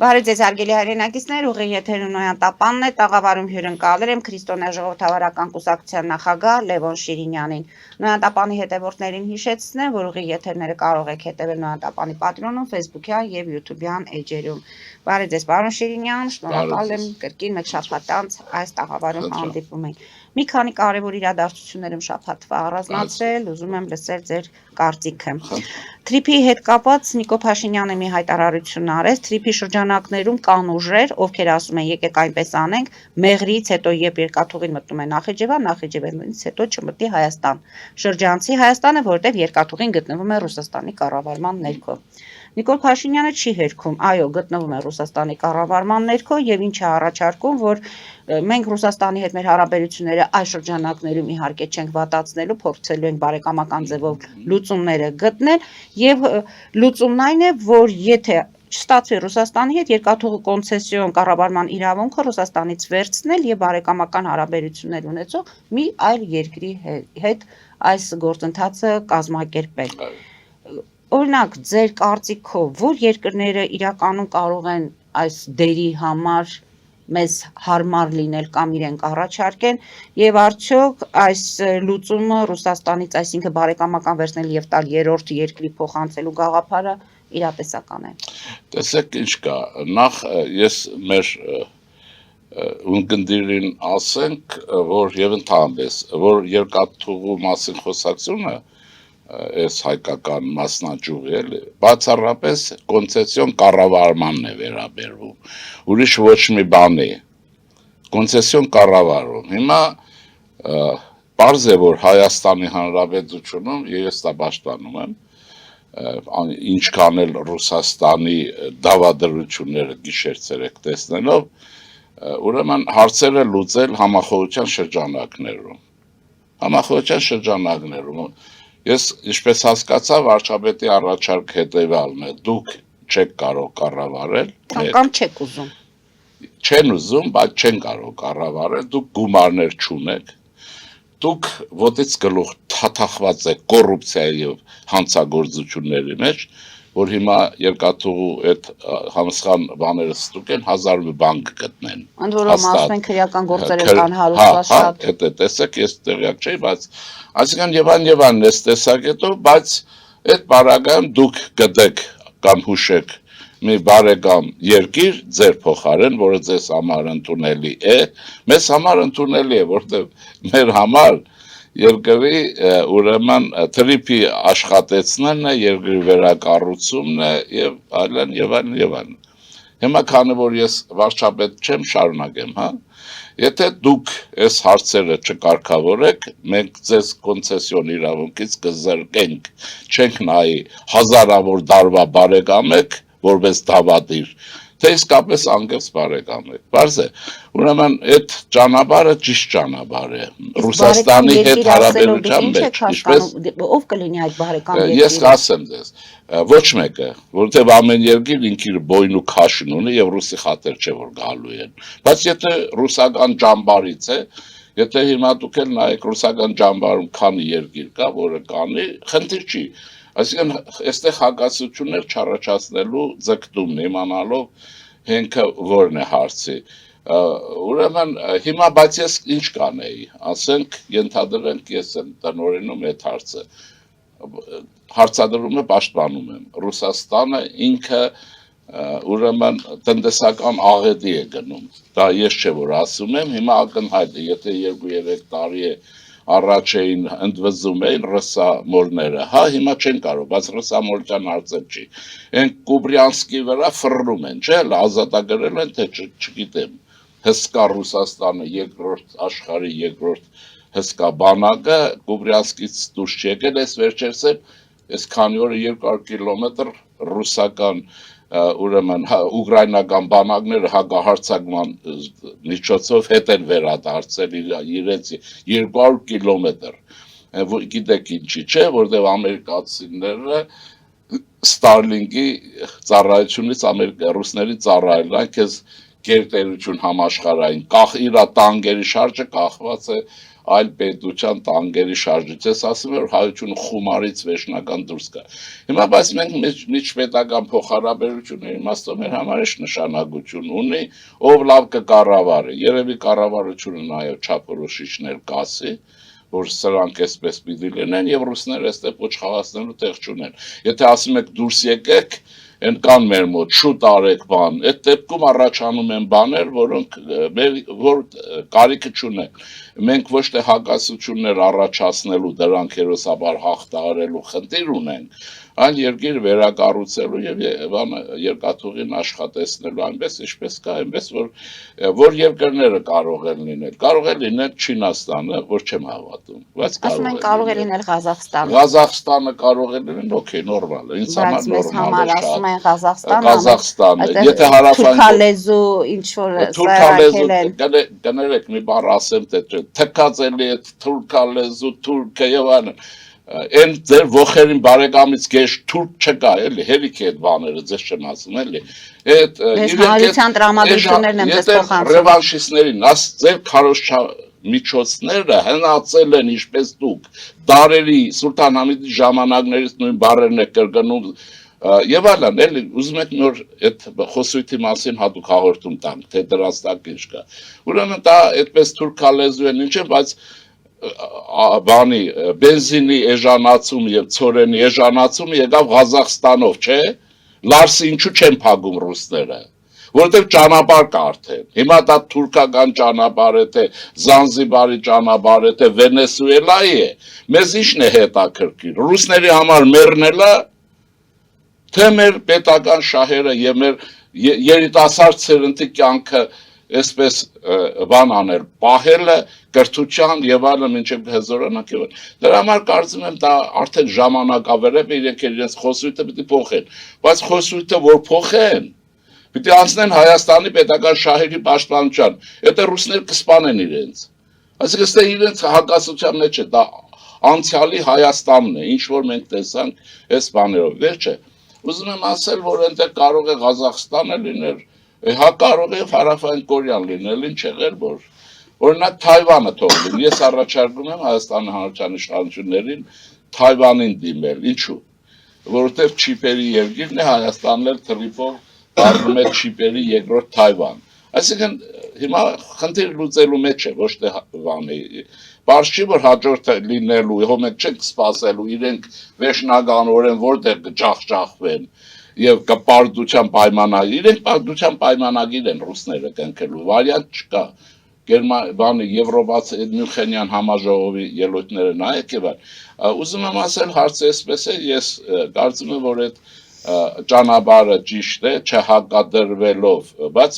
Բարի ձեզ հարգելի հայրենակիցներ, ուղիղ եթերում Նոյան Տապանն է, տաղավարում հյուրընկալել եմ Քրիստոնյա ժողովրդավարական կուսակցության նախագահ Լևոն Շիրինյանին։ Նոյան Տապանի հետևորդներին հիշեցնեմ, որ ուղիղ եթերները կարող եք հետևել Նոյան Տապանի պատրոնում, Facebook-յան եւ YouTube-յան էջերում։ Բարի ձեզ, պարոն Շիրինյան, շնորհակալ եմ կրկին մեկ շաբաթ անց այս տաղավարում հանդիպում ենք։ Մի քանի կարևոր իրադարձություններում շաբաթվա առանձնացրել, ուզում եմ լսել ձեր կարծիքը։ Թրիփի հետ կապված Նիկոլ Փաշինյանը մի հայտարարություն արեց, Թրիփի շրջանակներում կան ուժեր, ովքեր ասում են եկեք այնպես անենք, Մեղրիից հետո երբ երկաթուղին մտնում է Նախիջևան, Նախիջևանից հետո չմտնի Հայաստան։ Շրջանցի Հայաստանը, որտեղ երկաթուղին գտնվում է Ռուսաստանի կառավարման ներքո։ Նիկոլ Փաշինյանը չի հերքում, այո, գտնվում է Ռուսաստանի կառավարման ներքո եւ ինչ է առաջարկում, որ մենք Ռուսաստանի հետ մեր հարաբերությունները այս շրջանակներում իհարկե չենք վատացնելու, փորձելու ենք բարեկամական ձևով լուծումները գտնել եւ լուծումն այն է, որ եթե չստացվի Ռուսաստանի հետ երկաթուղու կոնցեսիոն կառավարման իրավունքը Ռուսաստանից վերցնել եւ բարեկամական հարաբերություններ ունեցող մի այլ երկրի հետ այս գործընթացը կազմակերպել։ Օրինակ, ձեր կարծիքով, որ երկրները իրականում կարող են այս դերի համար մեզ հարմար լինել կամ իրենք առաջարկեն եւ արդյոք այս լուծումը Ռուսաստանից, այսինքն բարեկամական վերցնել եւ տալ երրորդ երկրի փոխանցելու գաղափարը իրատեսական է։ Տեսեք ինչ կա, նախ ես մեր ունկնդիրին ասենք, որ եւ ընդհանրապես, որ երկաթուղու մասին խոսակցությունը այս հայկական մասնաճյուղի էլի բացառապես կոնցեսիոն կառավարմանն է վերաբերվում, ուրիշ ոչ մի բանի, կոնցեսիոն կառավարում։ Հիմա պարզ է, որ Հայաստանի Հանրապետությունում ես դա պաշտպանում եմ, ինչքան էլ Ռուսաստանի դավադրությունները գիշեր-ցերեկ տեսնելով, ուրեմն հարցերը լուծել համախոհության շրջանակներում։ Ես ինչպես հասկացա, վարչապետի առաջարկ հետևյալն է, դուք չեք կարող կառավարել, կամ չեք ուզում։ Չեն ուզում, բայց չեն կարող կառավարել, դուք գումարներ չունեք, դուք ոտից գլուխ թաթախված եք կոռուպցիայի եւ հանցագործությունների մեջ, որ հիմա երկաթուղու այդ համսխան բաները ստուգեն 1000 մի բան կգտնեն։ Ընդ որում ասում են քրեական գործեր են կան հարուստ Դա տեսեք, ես տեղյակ չէի, բայց այսինքն Եվան ես տեսակետով, բայց այդ բարագայում դուք գտեք կամ հուշեք մի բարեկամ երկիր ձեր փոխարեն, որը ձեզ համար ընդունելի է, մեզ համար ընդունելի է, որտեղ մեր համար երկրի ուրեմն թրիփի աշխատեցնելն է, երկրի վերակառուցումն է եւ այլն եւ այլն եւ այլն։ Հիմա քանի որ ես վարչապետ չեմ, շարունակեմ, հա։ Եթե դուք այս հարցերը չկարգավորեք, մենք ձեզ կոնցեսիոն իրավունքից կզրկենք, չենք նայի հազարավոր դարվա բարեկամ եք, որպես դավադիր, թե իսկապես անկեղծ բարեկամ եք։ Պարզ է, ուրեմն այդ ճանապարհը ճիշտ ճանապարհ է։ Ռուսաստանի հետ հարաբերության մեջ, ինչպես ով կլինի այդ բարեկամ երկիրը։ Ես ասեմ ձեզ, ոչ մեկը, որտեղ ամեն երկիր ինքիր բոյն ու քաշն ունի եւ ռուսի խաթեր չէ որ գալու են։ Բայց եթե ռուսական ջամբարից է, եթե հիմա դուք էլ նայեք ռուսական ջամբարում քանի երկիր կա, որը կանի, խնդիր չի։ Այսինքն այստեղ հակասություններ չառաջացնելու ձգտումն իմանալով հենքը որն է հարցի։ Ուրեմն հիմա բայց ես ինչ կանեի, ասենք ենթադրենք ես եմ տնօրենում այդ հարցը, հարցադրումը պաշտպանում եմ, Ռուսաստանը ինքը ուրեմն տնտեսական աղետի է գնում, դա ես չէ որ ասում եմ, հիմա ակնհայտ է, եթե 2-3 տարի է առաջ էին ընդվզում էին ռուսամորները, հա հիմա չեն կարող, բայց ռուսամորության հարցեր չի, են Կուբրյանսկի վրա ֆռնում են, չէ, ազատագրել են, թե չգիտեմ, հսկա Ռուսաստանը երկրորդ աշխարհի երկրորդ հսկա բանակը Կուբրյանսկից դուրս չեկել, ես վերջերս ես քանի օրը 200 կիլոմետր ռուսական ուրեմն ուկրաինական բանակները հակահարձակման միջոցով հետ են վերադարձել իրենց 200 կիլոմետր, գիտեք ինչի չէ, որտեղ ամերիկացիները Starlink-ի ծառայությունից ռուսների ծառայել են, քեզ գերտերություն համաշխարհային, իր տանկերի շարժը կախված է այլ պետության տանկերի շարժից, ես ասում եմ, որ հայությունը խումարից վերջնական դուրս գա։ Հիմա բայց մենք միջպետական փոխհարաբերությունների իմաստով մեր համար ինչ նշանակություն ունի, ով լավ կկառավարի, երևի կառավարությունը նաև չափորոշիչներ կասի, որ սրանք այսպես պիտի լինեն եւ ռուսները այստեղ ոչ խաղացնելու տեղ չունեն։ Եթե ասում եք դուրս եկեք, են կան մեր մոտ շուտ արեք բան, այդ դեպքում առաջանում են բաներ, որոնք որ կարիքը չունեն։ Մենք ոչ թե հակասություններ առաջացնելու, դրանք հերոսաբար հաղթահարելու խնդիր ունենք, այլ երկիր վերակառուցելու եւ երկաթուղին աշխատեցնելու այնպես ինչպես կա, այնպես որ երկրները կարող են լինել։ Կարող է լինել Չինաստանը, որ չեմ հավատում, բայց կարող է լինել Ղազախստանը։ Ղազախստանը կարող է լինել, օքեյ, նորմալ է, ինձ համար նորմալ է շատ։ Ղազախստանը, եթե հարավային թուրքալեզու ինչ որ թուրքալեզու կներեք մի բառ ասեմ թե թքած էլի է թուրքալեզու թուրքը եւ այլն այն ձեր ողերին բարեկամից գեշ թուրք չկա էլի հերիք է այդ բաները ձեզ չեմ ասում էլի այդ հանրության տրամադրություններն են ձեզ փոխանցում ռևանշիստներին աս ձեր քարոզչա միջոցները հնացել են ինչպես դուք դարերի Սուլտան Համիդի ժամանակներից նույն բառերն է կրկնում եւ այլն էլի ուզում եք նոր այդ խոսույթի մասին հատուկ հաղորդում տանք թե դրանց տակ ինչ կա ուրեմն դա այդպես թուրքալեզու են ինչ է բայց բանի բենզինի էժանացում եւ ցորենի էժանացումը եկավ Ղազախստանով չէ լարսի ինչու չեն փակում ռուսները որովհետեւ ճանապարհ կա արդեն հիմա դա թուրքական ճանապարհ է թե Զանզիբարի ճանապարհ է թե Վենեսուելայի է մեզ ինչն է հետաքրքիր ռուսների համար մեռնելը թե մեր պետական շահերը եւ մեր երիտասարդ ցերնտի կյանքը այսպես բան անել պահելը կրթության եւ այլն մինչեւ հզորանակ եւ դրա համար կարծում եմ դա արդեն ժամանակավերև իրենք իրենց խոսույթը պիտի փոխեն բայց խոսույթը որ փոխեն պիտի անցնեն Հայաստանի պետական շահերի պաշտպանության եթե ռուսները կսպանեն իրենց այսինքն ստե իրենց հակասության մեջ է դա անցյալի Հայաստանն է ինչ որ մենք տեսանք այս բաներով վերջը ուզում եմ ասել որ այնտեղ կարող է Ղազախստանը լինել հա կարող է Հարավային Կորեան լինել ինչ եղել որ օրինակ Թայվանը թող լինի ես առաջարկում եմ Հայաստանի Հանրության իշխանություններին Թայվանին դիմել ինչու որովհետև չիպերի երկիրն է Հայաստանն էլ թրիպով դառնում է չիպերի երկրորդ Թայվան այսինքն հիմա խնդիր լուծելու մեջ է ոչ թե բանի Բայց չի որ հաջորդ լինելու, հո մենք չենք սպասելու, իրենք վերջնականորեն որտեղ կջախջախվեն եւ կպարտության պայմանագիր, իրենք պարտության պայմանագիր են ռուսները կնքելու, վարիանտ չկա։ Բանը Եվրոպացի Մյունխենյան համաժողովի ելույթները նայեք եւ ուզում եմ ասել հարցը այսպես է, ես կարծում եմ որ այդ ճանապարհը ճիշտ է, չհակադրվելով, բայց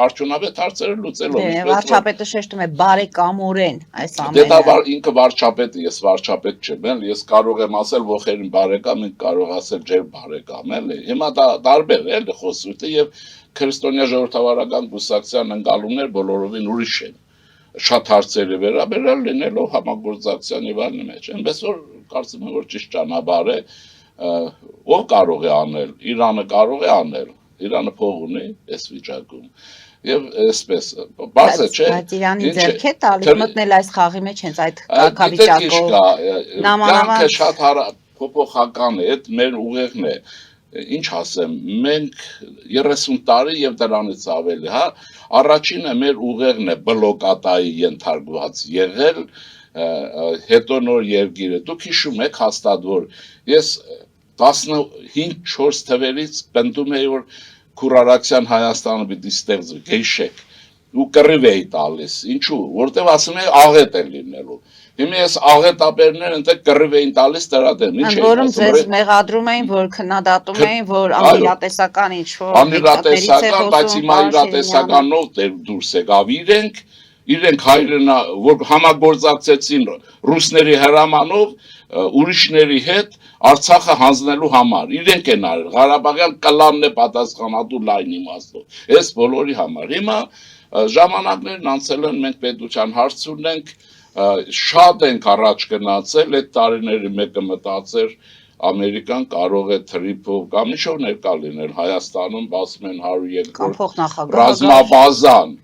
արդյունավետ հարցերը լուծելով։ Վարչապետը շեշտում է բարեկամորեն այս ամենը։ Դե դա ինքը վարչապետը, ես վարչապետ չեմ, էլ ես կարող եմ ասել ողերին բարեկամ, ինք կարող ասել ջեր բարեկամ, էլի։ Հիմա դա տարբեր է, էլի խոսույթը եւ քրիստոնյա ժողովրդավարական կուսակցության ընկալումներ բոլորովին ուրիշ են։ Շատ հարցերի վերաբերյալ լինելով համագործակցության եւ այլն մեջ։ Այնպես որ կարծում եմ որ ճիշտ ճանապարհ է ով կարող է անել, Իրանը կարող է անել, Իրանը փող ունի այս վիճակում եւ այսպես բարձր չէ բայց Իրանի ձեռք է տալիս մտնել այս խաղի մեջ հենց այդ կարգավիճակով նամանավանդ շատ փոփոխական է այդ մեր ուղեղն է ինչ ասեմ մենք 30 տարի եւ դրանից ավելի հա առաջինը մեր ուղեղն է բլոկատայի ենթարկված եղել հետո նոր երկիրը դուք հիշում եք հաստատ որ ես 15-4 թվերից պնդում էի որ Քուրարաքսյան Հայաստանը պիտի ստեղծվի գեշեք ու կռիվ էի տալիս ինչու որտեվ ասում էի աղետ է լինելու հիմա ես աղետաբերներ ընդ կռիվ էին տալիս դրա դեմ ինչ է որում ձեզ մեղադրում էին որ քննադատում էին որ անիրատեսական ինչ որ անիրատեսական բայց հիմա իրատեսականով դուրս եկավ իրենք հայրենա որ համագործակցեցին ռուսների հրամանով ուրիշների հետ Արցախը հանձնելու համար իրենք են արել Ղարաբաղյան կլանն է պատասխանատու լայն իմաստով այս բոլորի համար հիմա ժամանակներն անցել են մենք պետության հարց ունենք շատ ենք առաջ գնացել այդ տարիների մեկը մտածեր Ամերիկան կարող է թրիփով կամ ինչ-որ ներկա լինել Հայաստանում, ասում են 102 Կամ փոխնախագահ ռազմաբազան,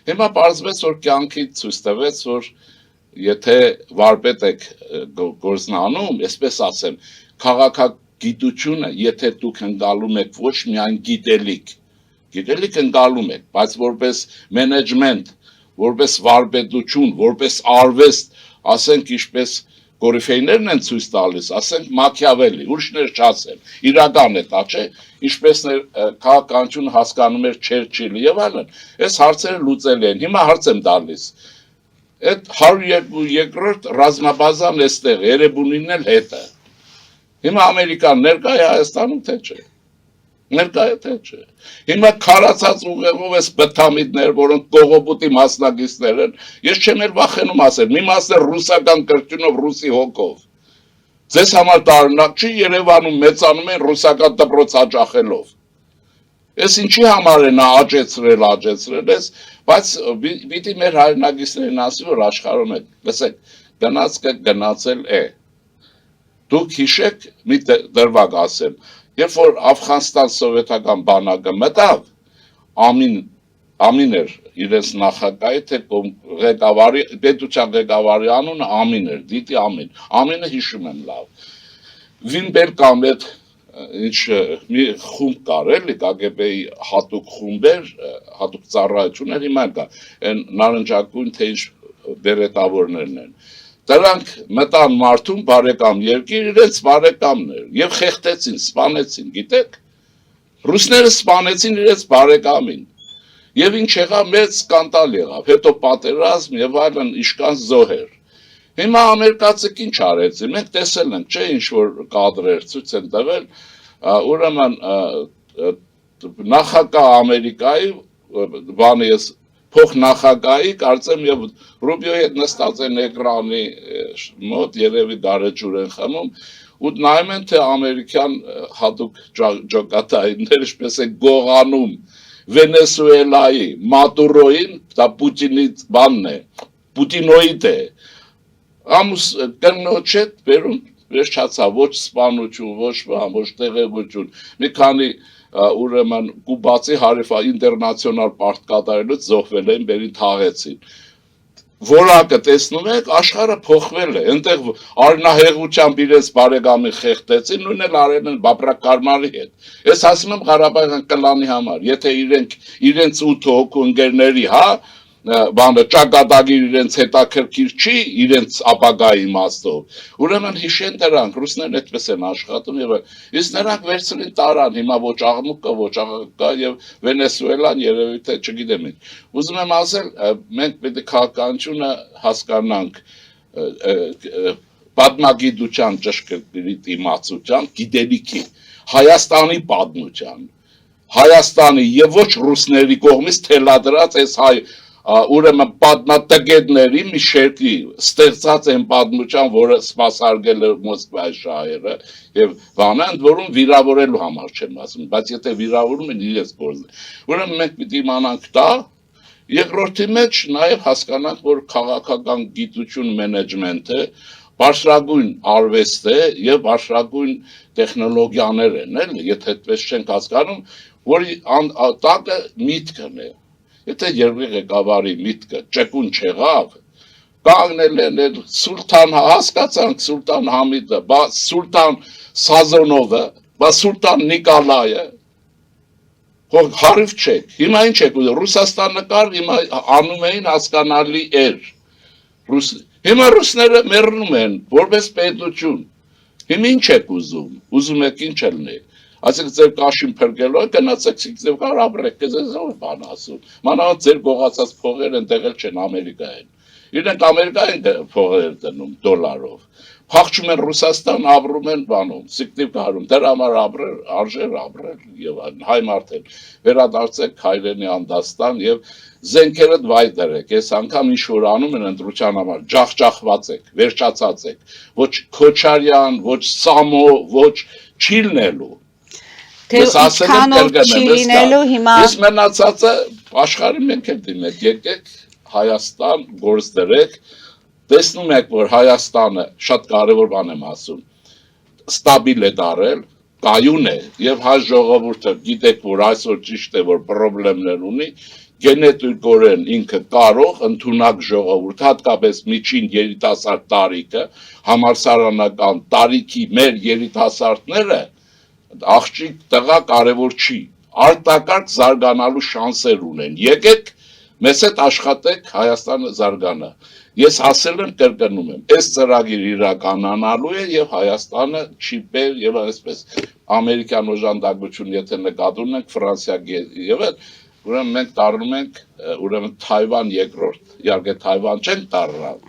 հիմա պարզվեց, որ կյանքի ցույց տվեց, որ եթե վարպետ եք գործնանում, այսպես ասեմ, քաղաքագիտությունը, եթե դուք ընկալում եք ոչ միայն գիտելիք ընկալում եք, բայց որպես մենեջմենտ, որպես վարպետություն, որպես արվեստ, ասենք ինչպես Գորիֆեյներն են ցույց տալիս, ասենք Մաքիավելի, ուրիշներ չասեն, իրական է դա, չէ, ինչպես քաղաքականություն հասկանում էր Չերչիլը եւ այլն, այս հարցերը լուծելի են, հիմա հարց եմ տալիս, այդ 102-րդ ռազմաբազան էստեղ, Երևանին էլ հետը, հիմա Ամերիկան ներկա է Հայաստանում, թե չէ, ներկա է թե չէ, հիմա քարացած ուղեղով ես բթամիդներ, որոնք կողոպուտի մասնագետներ են, ես չեմ էլ վախենում ասել, մի մասը ռուսական կրճունով, ռուսի հոգով, ձեզ համար տարօրինակ չի, Երևանում մեծանում են ռուսական դպրոց հաճախելով, ես ինչի համար է նա աճեցրել, բայց պիտի մեր հայրենագիտներն ասի, որ աշխարհում է, լսեք, գնացքը գնացել է, դուք հիշեք, մի դրվագ ասեմ, երբ որ Աֆղանստան սովետական բանակը մտավ, Ամին էր իրենց նախագահի, թե պետության ղեկավարի անունը Ամին էր, դիտի Ամին, Ամինը հիշում եմ լավ, Վինբեր կամ այդ մի խումբ կար էլի, KGB-ի հատուկ խումբեր, հատուկ ծառայություն էր, հիմա կա, այն նարնջագույն թե ինչ բերետավորներն են, դրանք մտան մարդուն բարեկամ երկիր, իրենց բարեկամներ, եւ խեղդեցին, սպանեցին, գիտեք, ռուսները սպանեցին իրենց բարեկամին, եւ ինչ եղավ, մեծ սկանդալ եղավ, հետո պատերազմ եւ այլն իշկան զոհեր, հիմա ամերիկացիք ինչ արեցին, մենք տեսել ենք, չէ, ինչ որ կադրեր ցույց են տվել, ուրեմն նախագահ Ամերիկայի, բանը ես փոխնախագահի, կարծեմ եւ Ռուբիոյի հետ նստած են էկրանի մոտ, երևի դարեջուր են խմում, ու նայում են, թե ամերիկյան հատուկ ջոկատայիններ ինչպես է գողանում Վենեսուելայի Մադուրոին, դա Պուտինի բանն է, Պուտինոիդ է, ամուս կնոջ հետ բերում վերջացավ, ոչ սպանություն, ոչ տեղեկություն, մի քանի ուրեմն կուբացի հարիվա ինտերնացիոնալ պարտ կատարելուց զոհվել են, բերին թաղեցին, որակը տեսնում եք, աշխարհը փոխվել է, այնտեղ արնահեղությամբ իրենց բարեկամին խեղդեցին, նույնն էլ արել են Բաբրակարմարի հետ, ես ասում եմ Ղարաբաղյան կլանի համար, եթե իրենց 8 հոգու ընկերների, բանը ճակատագիր իրենց հետաքրքիր չի, իրենց ապագայի իմաստով, ուրեմն հիշեն դրանք, ռուսներն այդպես են աշխատում եւ իսկ նրանք վերցրին տարան, հիմա ոչ աղմուկը, ոչ աղկա եւ Վենեսուելան երևի թե չգիտեմ ինչ, ուզում եմ ասել, մենք պետք է քաղաքականությունը հասկանանք պատմագիտության ճշգրիտ իմացության, գիտելիքի, Հայաստանի պատմության, Հայաստանի եւ ոչ ռուսների կողմից թելադրած այս հայ ուրեմն պատմատգետների մի շերտի ստեղծած են պատմության, որը սպասարկել է Մոսկվայի շահերը եւ բանը, ընդ որում վիրավորելու համար չեմ ասում, բայց եթե վիրավորում են իրենց գործն։ Ուրեմն մենք պիտի իմանանք դա, երկրորդի մեջ նաեւ հասկանանք, որ քաղաքական գիտություն մենեջմենթը բարձրագույն արվեստ է եւ բարձրագույն տեխնոլոգիաներ են, էլի, եթե այդպես չենք հասկանում, որի տակը միտքն է։ Եթե երկրի ղեկավարի միտքը ճկուն չեղավ, կանգնել են Սուլտան, հասկացանք Սուլտան Համիդը, Սուլտան Սազոնովը, Սուլտան Նիկոլայը, հարիվ չեք, հիմա ինչ եք ուզում, Ռուսաստանը կար, հիմա անում էին հասկանալի էր, հիմա ռուսները մեռնում են, որպես պետություն, հիմա ինչ եք ուզում եք ինչ ելնի, ասեք ձեր կաշին փրկելով, գնացեք ձեր կար ապրեք, ձեզ ով բան ասում, մանավանդ ձեր գողացած փողերը ընդեղել չեն Ամերիկայեն, իրենք Ամերիկայեն փողեր դնում դոլարով, փախչում են Ռուսաստան, ապրում են բանում, սիկտիվ կարում, դրա համար արժեր ապրել եւ հայ մարդել, վերադարձեք հայրենի Անդաստան եւ զենքերդ վայ դրեք, այս անգամ ինչ որ անում են ընտրության համար, ջախջախված եք, վերջացած եք, ոչ Քոչարյան, ոչ Սամո, ոչ Չիլնելու Ես ասել եմ կերգնեմ, ես մնացածը աշխարհի մենք էլ դիմեք, եկեք Հայաստան գործ դրեք, տեսնում եք, որ Հայաստանը շատ կարևոր բան եմ ասում, ստաբիլ է դարել, կայուն է եւ հայ ժողովուրդը գիտեք որ այսօր ճիշտ է որ խնդիրներ ունի գենետիկորեն ինքը կարող ընդունակ ժողովուրդ հատկապես միջին երիտասարդ տարիքը համալսարանական տարիքի մեր երիտասարդները աղջիկ տղա կարևոր չի արտակարգ զարգանալու շանսեր ունեն եկեք մեզ հետ աշխատեք Հայաստանը զարգանա ես ասել եմ կրկնում եմ այս ծրագիրը իրականանալու է եւ Հայաստանը չիպեր եւ այսպես ամերիկյան օժանդակություն եթե նկատի ունենք Ֆրանսիա եւ ուրեմն մենք դառնում ենք ուրեմն Թայվան երկրորդ իհարկե Թայվան չեն դառնալ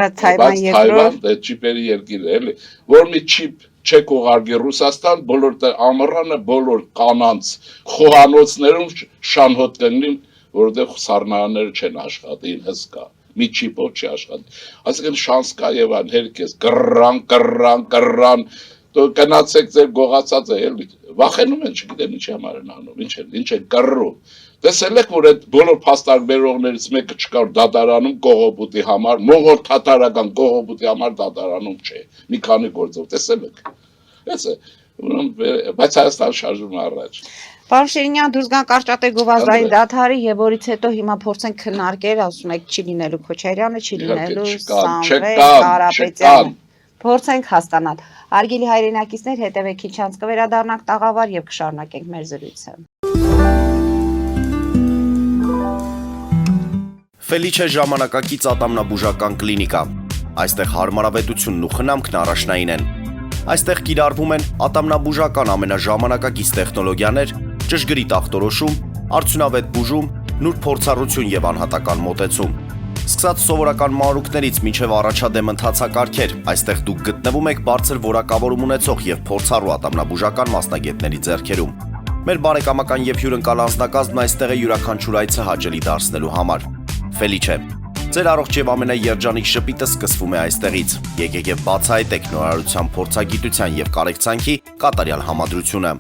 բայց Թայվան երկրորդ դա չիպերի երկիր է էլի որ մի չիպ չեք ուղարկի Ռուսաստան բոլոր ամռանը բոլոր կանանց խոհանոցներում շանհոտ կգնին որովհետեւ սառնարանները չեն աշխատի հսկա մի չիպով չի աշխատի այսինքն շանս կա եւ այն հերքես կռան դու կնացեք ձեր գողացած է էլի վախենում են չգիտեմ ինչի համար են անում ինչ են կռում տեսել եք որ այդ բոլոր փաստարկբերողներից մեկը չկար դատարանում կողոպուտի համար մողոր թաթարական կողոպուտի համար դատարանում չէ մի քանի գործով տեսել եք այս է բայց Հայաստան շարժվում առաջ Պարոն Շիրինյան, դուրս գան կարճատե գովազդային դադարի եւ որից հետո հիմա փորձենք քննարկել, ասում եք, չի լինելու Քոչարյանը, չի լինելու Սամվել, Կարապետյանը։ Փորձենք հասկանալ։ Հարգելի հայրենակիցներ, հետևեք ինչ անց կվերադառնանք տաղավար եւ կշարունակենք մեր զրույցը։ Ֆելիչե ժամանակակից ատամնաբուժական կլինիկա։ Այստեղ հարմարավետությունն ու խնամքն առաջնային են։ Այստեղ կիրառվում են ատամնաբուժական ամենաժամանակակից տեխնոլոգիաներ, ճշգրիտ ախտորոշում, արդյունավետ բուժում, նուրբ փորձառություն եւ անհատական մոտեցում։ Սկսած սովորական մանրուքներից մինչև առաջադեմ ընթացակարգեր, այստեղ դուք գտնվում եք բարձր որակավորում ունեցող եւ փորձառու ատամնաբուժական մասնագետների ձեռքերում։ Մեր բարեկամական եւ հյուրընկալ անձնակազմն այստեղ է յուրաքանչյուր այցը հաճելի դարձնելու համար։ Ֆելիչե, ձեր առողջ եւ ամենաերջանիկ շպիտը սկսվում է այստեղից։ Եկեք եւ բացահայտեք նորարարության փորձագիտության եւ կարեկցանքի կատարյալ համադրությունը։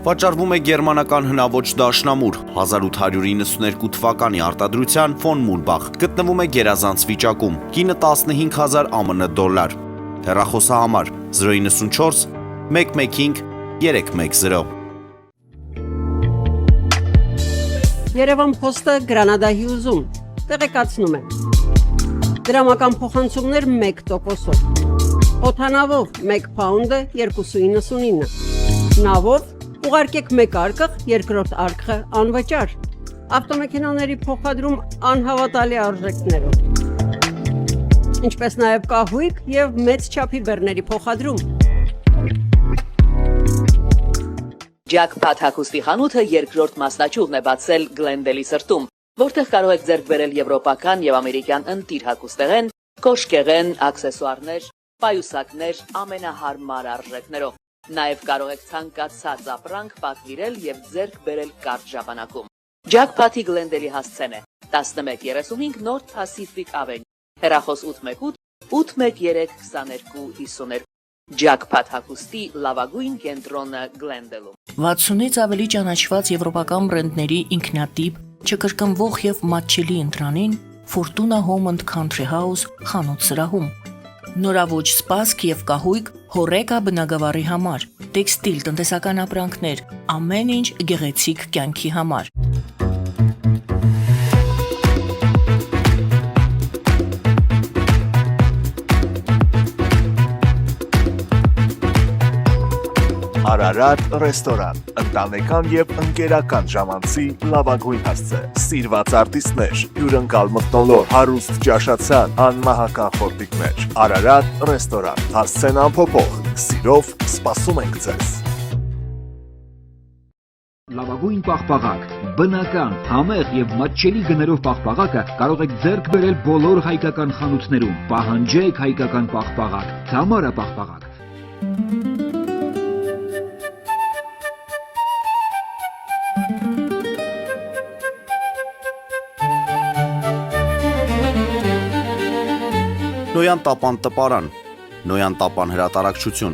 Վաճառվում է գերմանական հնաոճ դաշնամուր 1892 թվականի արտադրության ֆոն Մուրբախ։ Գտնվում է գերազանց վիճակում։ Կինը 15000 ԱՄՆ դոլար։ Հեռախոսահամար 094 115 310։ Երևան փոստը Գրանադա Հյուզում տեղեկացնում է։ Դրամական փոխանցումներ 1%-ով։ Օդանավով 1 փաունդը 2.99։ Նավով ուղարկեք 1 արկղ, երկրորդ արկղը անվճար։ Ավտոմեքենաների փոխադրում անհավատալի արժեքներով։ Ինչպես նաև կահույք եւ մեծ չափի բեռների փոխադրում։ Ջակփաթ հագուստի խանութը երկրորդ մասնաճյուղն է բացել Գլենդելի սրտում, որտեղ կարող եք ձեռք բերել եվրոպական եւ ամերիկյան ընտիր հագուստեղեն, կոշկեղեն, աքսեսուարներ, պայուսակներ ամենահարմար արժեքներով։ Նաև կարող եք ցանկացած ապրանք պատվիրել եւ ձեռք բերել կարճ ժամանակում։ Ջակփաթի Գլենդելի հասցեն է 1135 North Pacific Avenue, հեռախոս 818 813 2252։ Ջակփաթ հագուստի լավագույն կենտրոնը Գլենդելում։ 60-ից ավելի ճանաչված եվրոպական բրենդների ինքնատիպ, չկրկնվող եւ մատչելի ընտրանին Fortuna Home and Country House խանութ սրահում։ Նորավոճ սպասք եւ կահույք հորեկա բնագավառի համար, տեքստիլ տնտեսական ապրանքներ, ամեն ինչ գեղեցիկ կյանքի համար։ Արարատ ռեստորան, ընտանեկան եւ ընկերական ժամանցի լավագույն հասցե, սիրված արտիստներ, հյուրընկալ մթնոլորտ, հարուստ ճաշացան, անմահական խորտիկներ, Արարատ ռեստորան, հասցեն անփոփոխ, սիրով սպասում ենք ձեզ։ Լավագույն պաղպաղակ, բնական, համեղ եւ մատչելի գներով պաղպաղակը կարող եք ձեռք բերել բոլոր հայկական խանութներում։ Պահանջեք հայկական պաղպաղակ, Թամարա պաղպաղակ։ Նոյան տապան տպարան, Նոյան տապան հրատարակչություն,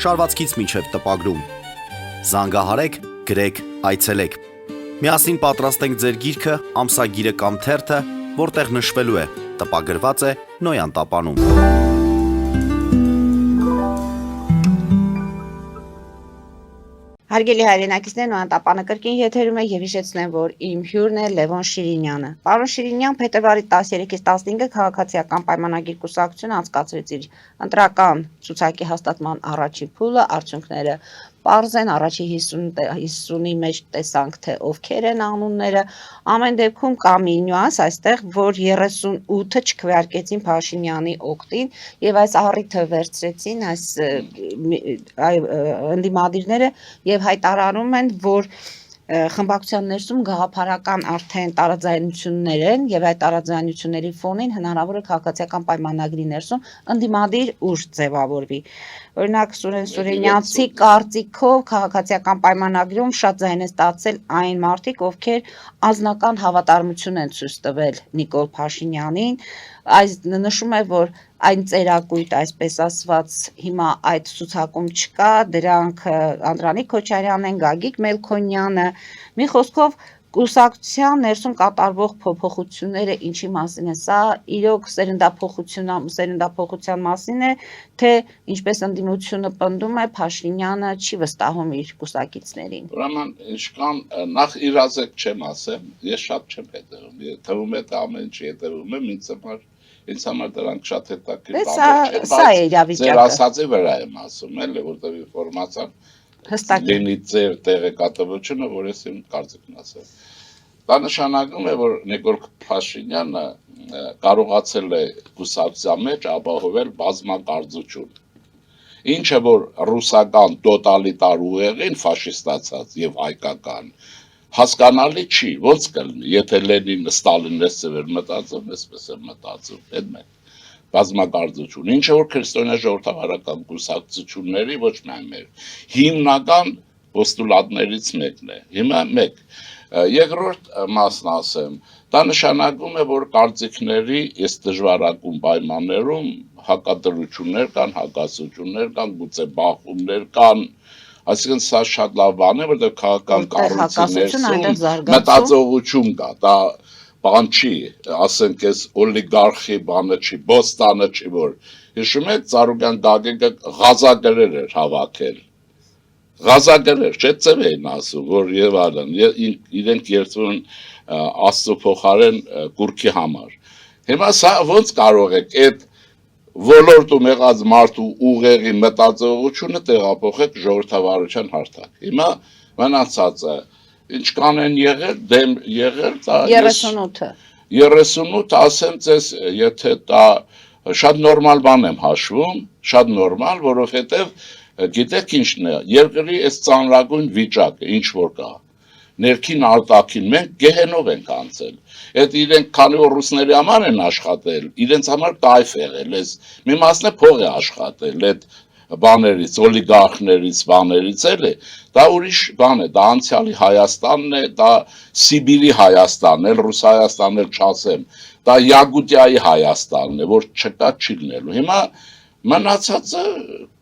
շարվածքից մինչև տպագրում, զանգահարեք, գրեք, այցելեք, միասին պատրաստենք ձեր գիրքը, ամսագիրը կամ թերթը, որտեղ նշվելու է, տպագրված է Նոյան տապանում։ Հարգելի հայրենակիցներ, նոյանտապանը կրկին եթերում է եւ հիշեցնեմ, որ իմ հյուրն է Լևոն Շիրինյանը։ Պարոն Շիրինյան, փետրվարի 13-ից 15-ը քաղաքացիական պայմանագիր կուսակցությունը անցկացրեց իր ընտրական ցուցակի հաստատման առաջին փուլը, արդյունքները պարզ են, առաջի 50-ի մեջ տեսանք, թե ովքեր են անունները, ամեն դեպքում կա մի նյուանս այստեղ, որ 38-ը չքվեարկեցին Փաշինյանի օգտին եւ այս առիթը վերցրեցին այս ընդդիմադիրները եւ հայտարարում են, որ խմբակցության ներսում գաղափարական արդեն տարաձայնություններ են եւ այդ տարաձայնությունների ֆոնին հնարավոր է քաղաքացիական պայմանագրի ներսում ընդդիմադիր ուժ ձևավորվի։ Օրինակ Սուրեն Սուրենյանցի կարծիքով քաղաքացիական պայմանագրում շատ ձայն է ստացել այն մարդիկ, ովքեր անձնական հավատարմություն են ցույց տվել Նիկոլ Փաշինյանին, այս նշում է, որ այն ծերակույտ, այսպես ասված, հիմա այդ ցուցակում չկա, դրանք Անդրանիկ Քոչարյանն են, Գագիկ Մելքոնյանը, մի խոսքով կուսակցության ներսում կատարվող փոփոխությունները ինչի մասին է, սա իրոք սերնդափոխության մասին է, թե ինչպես ընդդիմությունը պնդում է, Փաշինյանը չի վստահում իր կուսակիցներին։ Ուրեմն ինչքան նախ իրազեկ չեմ ասեմ, ես շատ չեմ հետևում, թվում է թե ամեն ինչ հետևում եմ, ինձ համար դրանք շատ հետաքրքիր բաներ չեն, սա է իրավիճակը։ Ձեր ասածի վրա եմ ասում, էլի, որտեղ ինֆորմացիան Հստակ է։ լինի ձեր տեղեկատվությունը, որ ես իմ կարծիքն ասեմ։ Դա նշանակում է, որ Նիկոլ Փաշինյանը կարողացել է կուսակցության մեջ ապահովել բազմակարծություն։ Ինչը որ ռուսական տոտալիտար ուղեղին ֆաշիստացած եւ հայկական հասկանալի չի, ոնց կլինի, եթե Լենինը Ստալինն էր մտածում, այսպես է մտածում, այդ մեկ բազմակարծություն, ինչը որ քրիստոնյա ժողովրդավարական կուսակցությունների ոչ միայն մեր հիմնական պոստուլատներից մեկն է։ Հիմա մեկ երկրորդ մասն ասեմ, դա նշանակում է, որ կարծիքների այս դժվարակում պայմաններում հակադրություններ կան, հակասություններ կան, գուցե բախումներ կան, այսինքն սա շատ լավ բան է, որտեղ քաղաքական կառույցի ներսում մտածողություն կա, դա բան չի, ասենք այս օլիգարխի բանը չի, բոստանը չի, որ հիշում եք Ծառուկյան Գագիկը ղազագրեր էր հավաքել, ղազագրեր, չէ՞ ծև էին ասում, որ եւ այլն, իրենք երթվում Աստծո փոխարեն կուրքի համար։ Հիմա սա ոնց կարող եք այդ ոլորտում եղած մարդու ուղեղի մտածողությունը տեղափոխեք ժողովրդավարության հարթակ։ Հիմա մնացածը ինչքան են եղել, դեմ եղել, դա 38-ը։ 38 ասեմ ձեզ, եթե դա շատ նորմալ բան եմ հաշվում, շատ նորմալ, որովհետև գիտեք ինչն է, երկրի այս ծանրագույն վիճակը, ինչ որ կա, ներքին արտաքին մենք գեհենով ենք անցել, այդ իրենք քանի որ ռուսների համար են աշխատել, իրենց համար կայֆ եղել, այս մի մասն է փող է աշխատել, այդ բաներից, օլիգարխներից, բաներից էլի, դա ուրիշ բան է, դա անցյալի Հայաստանն է, դա Սիբիրի Հայաստանն է, Ռուս Հայաստանն էլ չասեմ, դա Յագուտիայի Հայաստանն է, որ չկա չի լինելու։ Հիմա մնացածը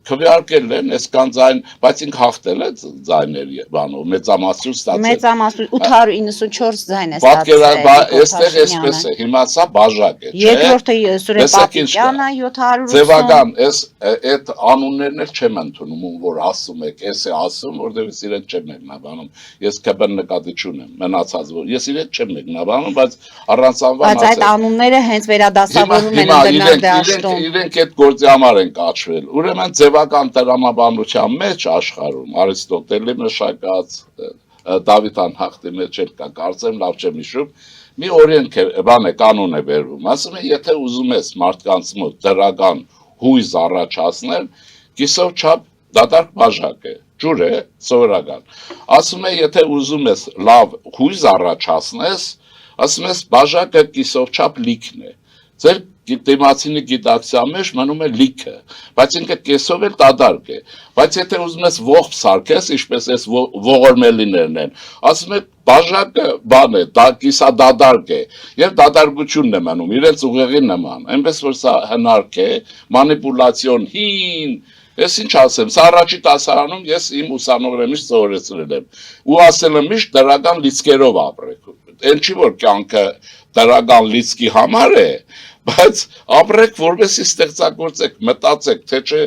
քվեարկել են այսքան ձայն, բայց ինք հաղթել է ձայների բանով, մեծամասնություն ստացել։ Մեծամասնություն 894 ձայն է ստացել։ Պատկերացրեք, այստեղ էսպես է, հիմա սա բաժակ է, չէ՞։ Երկրորդը Սուրեն Պապիկյանը 780։ Ձևական, այդ անուններն էլ չեմ ընդունում, որ ասում եք, էս է ասում, որտեղից իրեն չեմ մեկնաբանում։ Ես ԿԲ նկատի չունեմ, մնացած որ ես իրեն չեմ մեկնաբանում, բայց առանց անվան Բայց այդ անունները հենց վերադասավորում են ընդդեմ դաշտում։ Իրենք այդ գործի համար են կաչվել։ Ուրեմն ձևական տրամաբանության մեջ աշխարհում Արիստոտելի մշակած Դավիթ անհախտի մեջ էլ կա, կարծեմ լավ չեմ հիշում, մի օրենք է, բան է, կանոն է վերվում, ասում է, եթե ուզում ես մարդկանց մոտ դրական հույզ առաջացնել, կիսով չափ դատարկ բաժակ է, ջուր է, սովորական, ասում է, եթե ուզում ես լավ հույզ առաջացնես, ասում ես, բաժակը կիսով չափ լիքն է, ձեր դիմացինի գիտակցության մեջ մնում է լիքը, բայց ինքը կեսով էլ դադարկ է, բայց եթե ուզում ես ողբ սարքես, ինչպես ես ողորմելիներն են, ասում է բաժակը բան է, կիսադադարկ է, և դադարգությունն է մնում, իրենց ուղեղի նման, այնպես որ սա հնարք է, մանիպուլացիոն հին, ես ինչ ասեմ, սա առաջի դասարանում ես իմ ուսանողները միշտ սովորեցրել եմ, ու ասել եմ միշտ դրական լիցքերով ապրեք, այն չի որ կյանքը դրական լիցքի համար է, բայց ապրեք, որովհետեւ ստեղծագործեք, մտածեք, թե չէ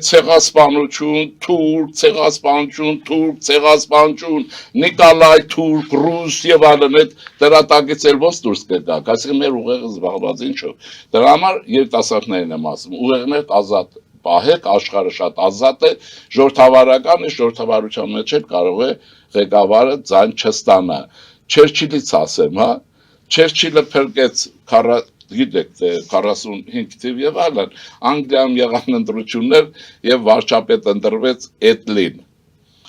ցեղասպանություն, ցեղասպանություն, Նիկոլայ թուրք, ռուս եւ այլն այդ դրատագից էլ ո՞ց դուրս կգաք, այսինքն մեր ուղեղը զբաղված ինչով։ Դրա համար երիտասարդներին եմ ասում, ուղեղներ ազատ պահեք, աշխարհը շատ ազատ է, ժողովրդավարական է, ժողովրդավարության մեջ էլ կարող է ղեկավարը ձայն չստանա։ Չերչիլից ասեմ, հա, Չերչիլը փրկեց գիտեք, 45 թիվ եւ այլն, Անգլիայում եղան ընտրություններ եւ վարչապետ ընտրվեց Էտլին։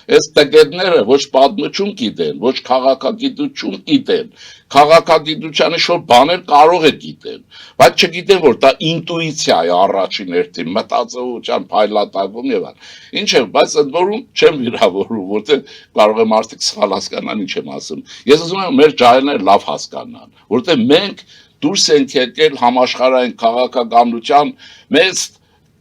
Այս տգետները ոչ պատմություն գիտեն, ոչ քաղաքագիտություն գիտեն, քաղաքագիտությանը շուտ բաներ կարող է գիտեն, բայց չգիտեն, որ դա ինտուիցիա է առաջին հերթին, մտածողության փայլատակում եւ այլն։ Ինչ է, բայց ընդ որում չեմ վիրավորում, որտեղ կարող է մարդիկ սխալ հասկանան, ինչ եմ ասում։ Ես ուզում եմ մեր ջահելները լավ հասկանան, որտեղ մենք դուրս ենք եկել համաշխարհային քաղաքականության մեծ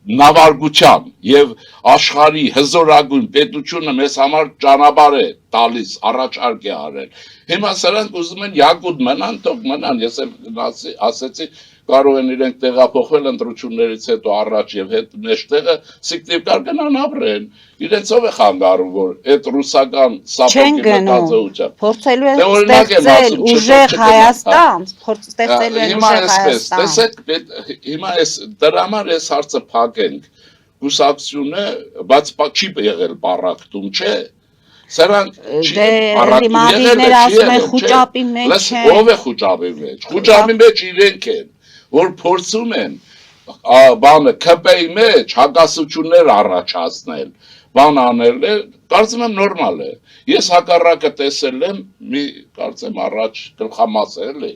նավարգության եւ աշխարհի հզորագույն պետությունը մեզ համար ճանապարհ է տալիս, առաջարկ է արել։ Հիմա սրանք ուզում են յակուտ մնան, թող մնան, ես էլ ասեցի, կարող են իրենք տեղափոխվել ընտրություններից հետո առաջ եւ հետ մեջտեղը Սիկտիվկար գնան ապրեն։ Իրենցով է խանգարում, որ այդ ռուսական սապոկի մտածողությամբ փորձելու են ստեղծել ուժեղ Հայաստան, ստեղծելու են ուժեղ Հայաստան։ Տեսեք, հիմա այս դրա համար այս հարցը փակենք։ Կուսակցությունը, բայց չի եղել պարակտում, չէ։ Սրանք դիմադիրները ասում են խուճապի մեջ են։ Ով է խուճապի մեջ։ Խուճապի մեջ իրենք են, որ փորձում են բանը ԿՊ-ի մեջ հակասություններ առաջացնել, բան անել, կարծում եմ նորմալ է։ Ես հակառակը տեսել եմ, մի կարծեմ առաջ գլխամասը էլի,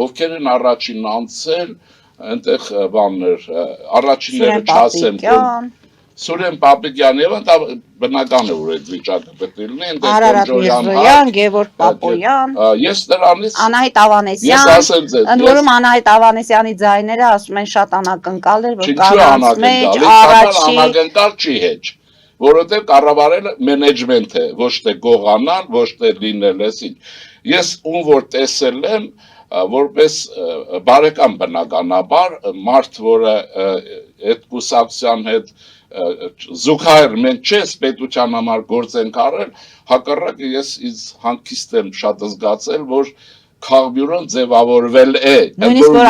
ովքեր են առաջին անցել, այնտեղ բաններ, առաջինները չասեմ, Սուրեն Պապիկյան եւ ընդ բնական է որ այդ վիճակը պետք է լինի, այնտեղ Արարատ Միրզոյան, Գևորգ Պապոյան, ես դրանից Անահիտ Ավանեսյան, ընդ որում Անահիտ Ավանեսյանի ձայները ասում են շատ անակնկալ էր, որ կանանց մեջ առաջի անակնկալ չի հեչ, որովհետեւ կառավարելը մենեջմենտ է, ոչ թե գողանալ, ոչ թե լինել էսին։ Ես ում որ տեսել եմ որպես բարեկամ բնականաբար մարդ, որը այդ կուսակցության հետ զուգահեռ մենք չես պետության համար գործ ենք արել, հակառակը ես ինձ հանգիստ եմ շատ զգացել, որ քաղբյուրոն ձևավորվել է, նույնիսկ որ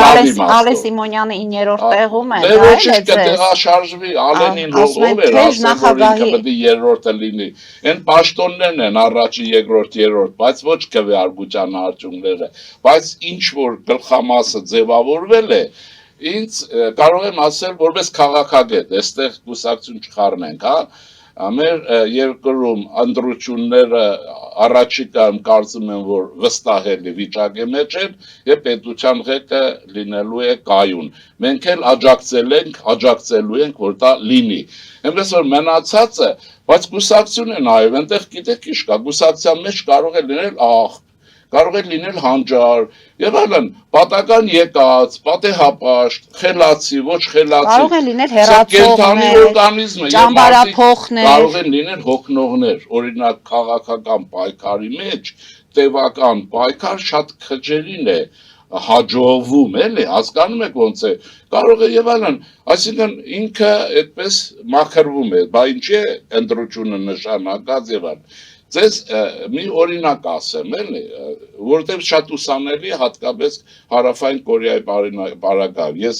Ալեն Սիմոնյանը 9-րդ տեղում է, դա էլ է տեղաշարժվի, Ալենին ով էր ասել, որ ինքը պետք է երրորդը լինի, այն պաշտոններն են առաջի, երկրորդ, երրորդ, բայց ոչ քվեարկության արդյունքները, բայց ինչ որ գլխամասը ձևավորվել է, ինձ կարող եմ ասել որպես քաղաքագետ, այստեղ կուսակցություն չխառնենք, հա, մեր երկրում ընտրությունները առաջիկայում կարծում եմ, որ վստահելի վիճակի մեջ են եւ պետության ղեկը լինելու է կայուն։ Մենք էլ աջակցելու ենք, որ դա լինի։ Այնպես որ մնացածը, բայց կուսակցություն է նաեւ, այնտեղ գիտեք ինչ կա, կուսակցության մեջ կարող է լինել կարող է լինել հանճար եւ այլն, պատական եկած, պատեհապաշտ, խելացի, ոչ խելացի, կարող է լինել հերացողներ, ճամբարափոխներ, կարող են լինել հոգնողներ, օրինակ քաղաքական պայքարի մեջ տևական պայքար շատ քաջերին է հաջողվում, էլի, հասկանում եք ոնց է, կարող է եւ այլն, այսինքն ինքը այդպես մաքրվում է, բա ինչի է ընտրությունը նշանակած եւ այլն։ Ձեզ մի օրինակ ասեմ, էլի, որտեղ շատ ուսանելի է հատկապես Հարավային Կորեայի պարագայում։ Ես